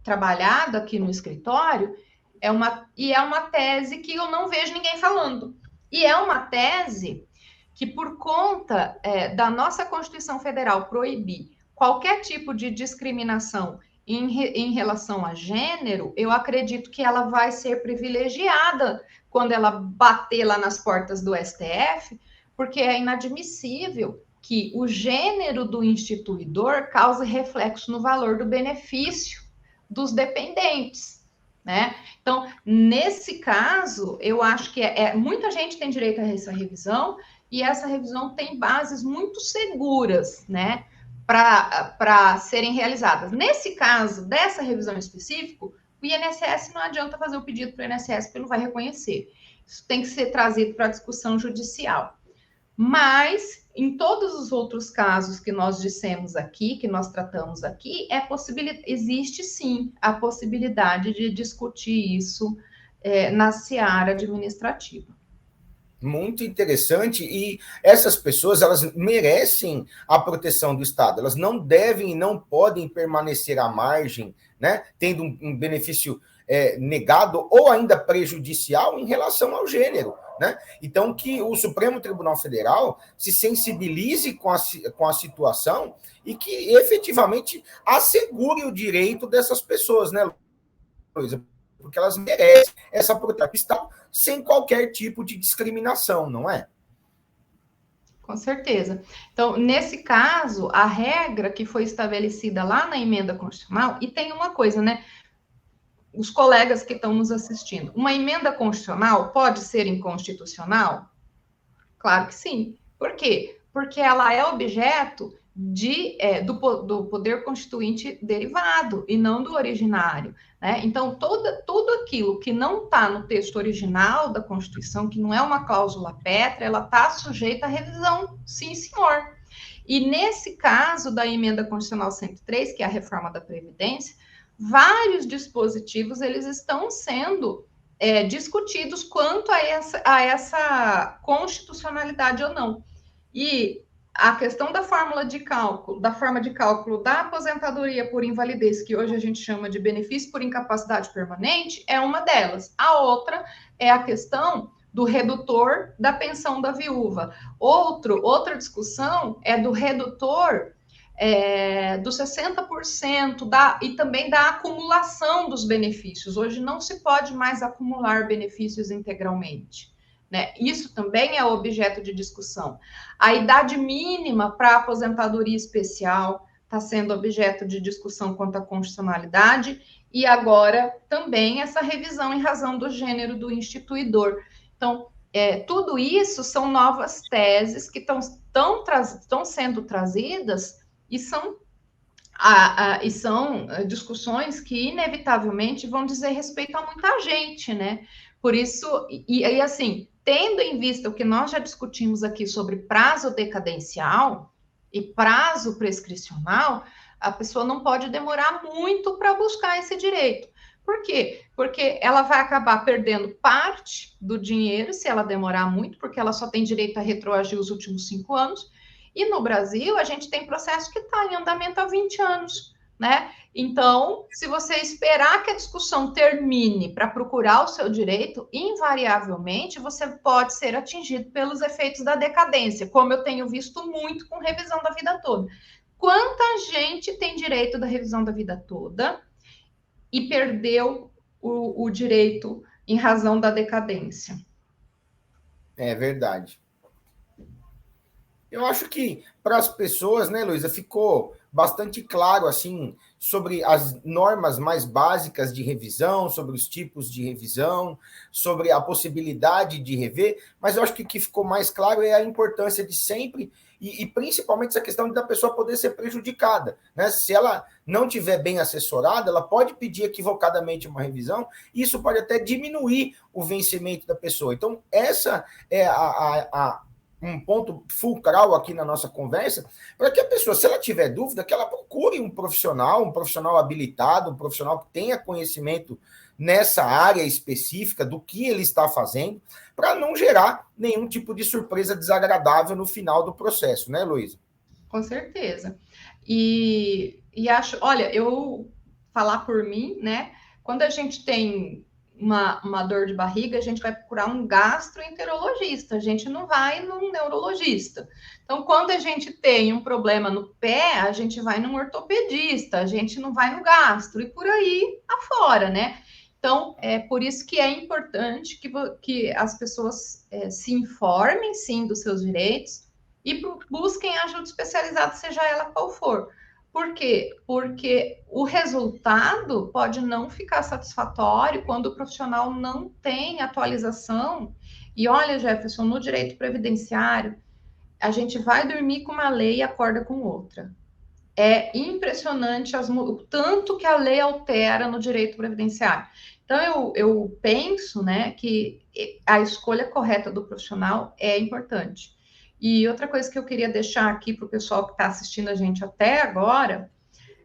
trabalhado aqui no escritório, é uma tese que eu não vejo ninguém falando. E é uma tese que, por conta da nossa Constituição Federal proibir qualquer tipo de discriminação em relação a gênero, eu acredito que ela vai ser privilegiada quando ela bater lá nas portas do STF, porque é inadmissível que o gênero do instituidor cause reflexo no valor do benefício dos dependentes, né? Então, nesse caso, eu acho que muita gente tem direito a essa revisão, e essa revisão tem bases muito seguras, né, para serem realizadas. Nesse caso, dessa revisão específica, o INSS não adianta fazer o pedido para o INSS, porque ele não vai reconhecer. Isso tem que ser trazido para a discussão judicial. Mas, em todos os outros casos que nós dissemos aqui, que nós tratamos aqui, existe sim a possibilidade de discutir isso na seara administrativa.
Muito interessante, e essas pessoas, elas merecem a proteção do Estado, elas não devem e não podem permanecer à margem, né, tendo um benefício negado ou ainda prejudicial em relação ao gênero, né? Então, que o Supremo Tribunal Federal se sensibilize com a situação e que efetivamente assegure o direito dessas pessoas, né, Luísa? porque elas merecem essa proteção sem qualquer tipo de discriminação, não é?
Com certeza. Então, nesse caso, a regra que foi estabelecida lá na emenda constitucional, e tem uma coisa, né? Os colegas que estão nos assistindo, uma emenda constitucional pode ser inconstitucional? Claro que sim. Por quê? Porque ela é objeto do poder constituinte derivado e não do originário. Né? Então, tudo aquilo que não está no texto original da Constituição, que não é uma cláusula pétrea, ela está sujeita à revisão, sim, senhor. E nesse caso da emenda constitucional 103, que é a reforma da Previdência, vários dispositivos eles estão sendo discutidos quanto a essa constitucionalidade ou não. E a questão da fórmula de cálculo, da forma de cálculo da aposentadoria por invalidez, que hoje a gente chama de benefício por incapacidade permanente, é uma delas. A outra é a questão do redutor da pensão da viúva. Outra discussão é do redutor dos 60% e também da acumulação dos benefícios. Hoje não se pode mais acumular benefícios integralmente. Né? Isso também é objeto de discussão. A idade mínima para aposentadoria especial está sendo objeto de discussão quanto à constitucionalidade, e agora também essa revisão em razão do gênero do instituidor. Então, tudo isso são novas teses que estão sendo trazidas e são discussões que, inevitavelmente, vão dizer respeito a muita gente, né? Por isso, e assim, tendo em vista o que nós já discutimos aqui sobre prazo decadencial e prazo prescricional, a pessoa não pode demorar muito para buscar esse direito. Por quê? Porque ela vai acabar perdendo parte do dinheiro se ela demorar muito, porque ela só tem direito a retroagir os últimos 5 anos. E no Brasil, a gente tem processo que está em andamento há 20 anos, né? Então, se você esperar que a discussão termine para procurar o seu direito, invariavelmente você pode ser atingido pelos efeitos da decadência, como eu tenho visto muito com revisão da vida toda. Quanta gente tem direito da revisão da vida toda e perdeu o direito em razão da decadência?
É verdade. Eu acho que para as pessoas, né, Luísa, ficou bastante claro, assim, sobre as normas mais básicas de revisão, sobre os tipos de revisão, sobre a possibilidade de rever, mas eu acho que o que ficou mais claro é a importância de sempre, e principalmente essa questão da pessoa poder ser prejudicada, né? Se ela não tiver bem assessorada, ela pode pedir equivocadamente uma revisão, e isso pode até diminuir o vencimento da pessoa. Então, essa é um ponto fulcral aqui na nossa conversa, para que a pessoa, se ela tiver dúvida, que ela procure um profissional habilitado, um profissional que tenha conhecimento nessa área específica do que ele está fazendo, para não gerar nenhum tipo de surpresa desagradável no final do processo, né, Luísa?
Com certeza. E acho, olha, eu falar por mim, né? Quando a gente tem uma dor de barriga, a gente vai procurar um gastroenterologista, a gente não vai num neurologista. Então, quando a gente tem um problema no pé, a gente vai num ortopedista, a gente não vai no gastro, e por aí afora, né? Então, é por isso que é importante que as pessoas se informem, sim, dos seus direitos e busquem ajuda especializada, seja ela qual for. Por quê? Porque o resultado pode não ficar satisfatório quando o profissional não tem atualização. E olha, Jefferson, no direito previdenciário, a gente vai dormir com uma lei e acorda com outra. É impressionante o tanto que a lei altera no direito previdenciário. Então, eu penso, né, que a escolha correta do profissional é importante. E outra coisa que eu queria deixar aqui para o pessoal que está assistindo a gente até agora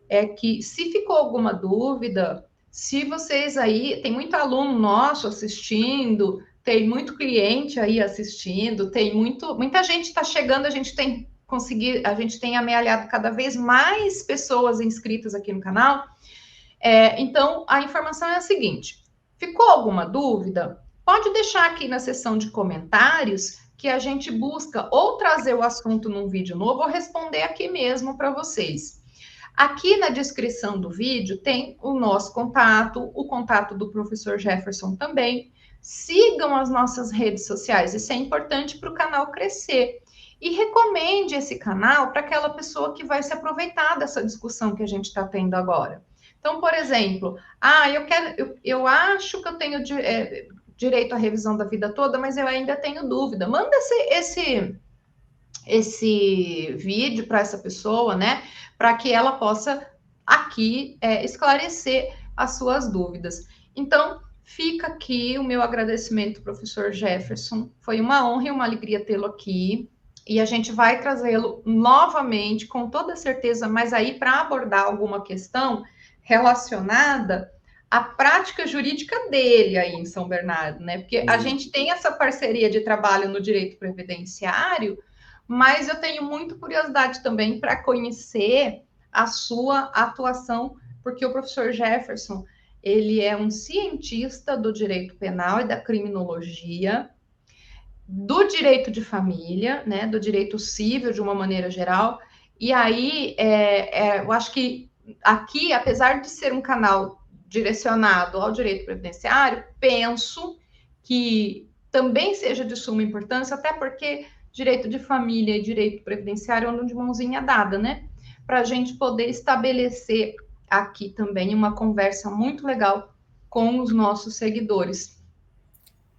é que, se ficou alguma dúvida, se vocês aí, tem muito aluno nosso assistindo, tem muito cliente aí assistindo, tem muita gente está chegando, a gente tem amealhado cada vez mais pessoas inscritas aqui no canal. Então, a informação é a seguinte: ficou alguma dúvida? Pode deixar aqui na seção de comentários que a gente busca ou trazer o assunto num vídeo novo ou responder aqui mesmo para vocês. Aqui na descrição do vídeo tem o nosso contato, o contato do professor Jefferson também. Sigam as nossas redes sociais, isso é importante para o canal crescer. E recomende esse canal para aquela pessoa que vai se aproveitar dessa discussão que a gente está tendo agora. Então, por exemplo, eu acho que eu tenho direito à revisão da vida toda, mas eu ainda tenho dúvida. Manda esse vídeo para essa pessoa, né? Para que ela possa aqui esclarecer as suas dúvidas. Então, fica aqui o meu agradecimento, professor Jefferson. Foi uma honra e uma alegria tê-lo aqui. E a gente vai trazê-lo novamente, com toda certeza, mas aí para abordar alguma questão relacionada à prática jurídica dele aí em São Bernardo, né? Porque a gente tem essa parceria de trabalho no direito previdenciário, mas eu tenho muita curiosidade também para conhecer a sua atuação, porque o professor Jefferson, ele é um cientista do direito penal e da criminologia, do direito de família, né, do direito civil de uma maneira geral, e aí eu acho que aqui, apesar de ser um canal direcionado ao direito previdenciário, penso que também seja de suma importância, até porque direito de família e direito previdenciário andam de mãozinha dada, né? Para a gente poder estabelecer aqui também uma conversa muito legal com os nossos seguidores.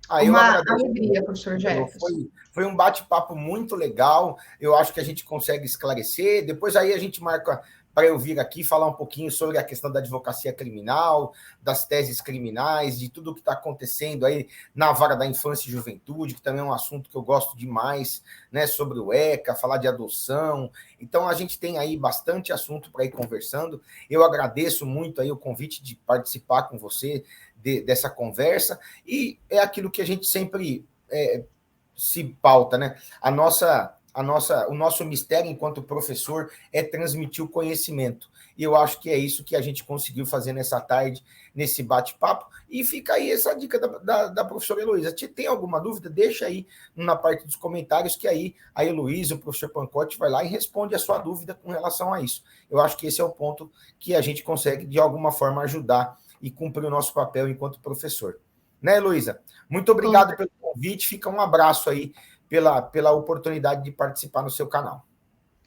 Uma alegria, professor Jefferson.
Foi um bate-papo muito legal. Eu acho que a gente consegue esclarecer. Depois aí a gente marca para eu vir aqui falar um pouquinho sobre a questão da advocacia criminal, das teses criminais, de tudo o que está acontecendo aí na vara da infância e juventude, que também é um assunto que eu gosto demais, né? Sobre o ECA, falar de adoção. Então a gente tem aí bastante assunto para ir conversando. Eu agradeço muito aí o convite de participar com você dessa conversa, e é aquilo que a gente sempre se pauta, né? O nosso mistério enquanto professor é transmitir o conhecimento. E eu acho que é isso que a gente conseguiu fazer nessa tarde, nesse bate-papo. E fica aí essa dica da professora Heloísa. Tem alguma dúvida? Deixa aí na parte dos comentários, que aí a Heloísa, o professor Pancotti, vai lá e responde a sua dúvida com relação a isso. Eu acho que esse é o ponto que a gente consegue, de alguma forma, ajudar e cumprir o nosso papel enquanto professor. Né, Heloísa? Muito obrigado pelo convite. Fica um abraço aí pela oportunidade de participar no seu canal.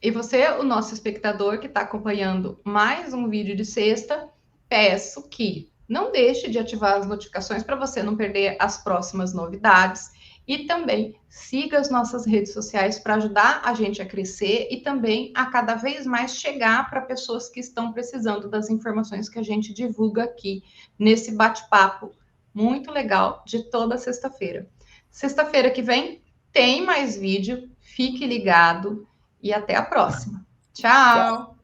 E você, o nosso espectador que está acompanhando mais um vídeo de sexta, peço que não deixe de ativar as notificações para você não perder as próximas novidades, e também siga as nossas redes sociais para ajudar a gente a crescer e também a cada vez mais chegar para pessoas que estão precisando das informações que a gente divulga aqui nesse bate-papo muito legal de toda sexta-feira. Sexta-feira que vem tem mais vídeo, fique ligado e até a próxima. Tchau!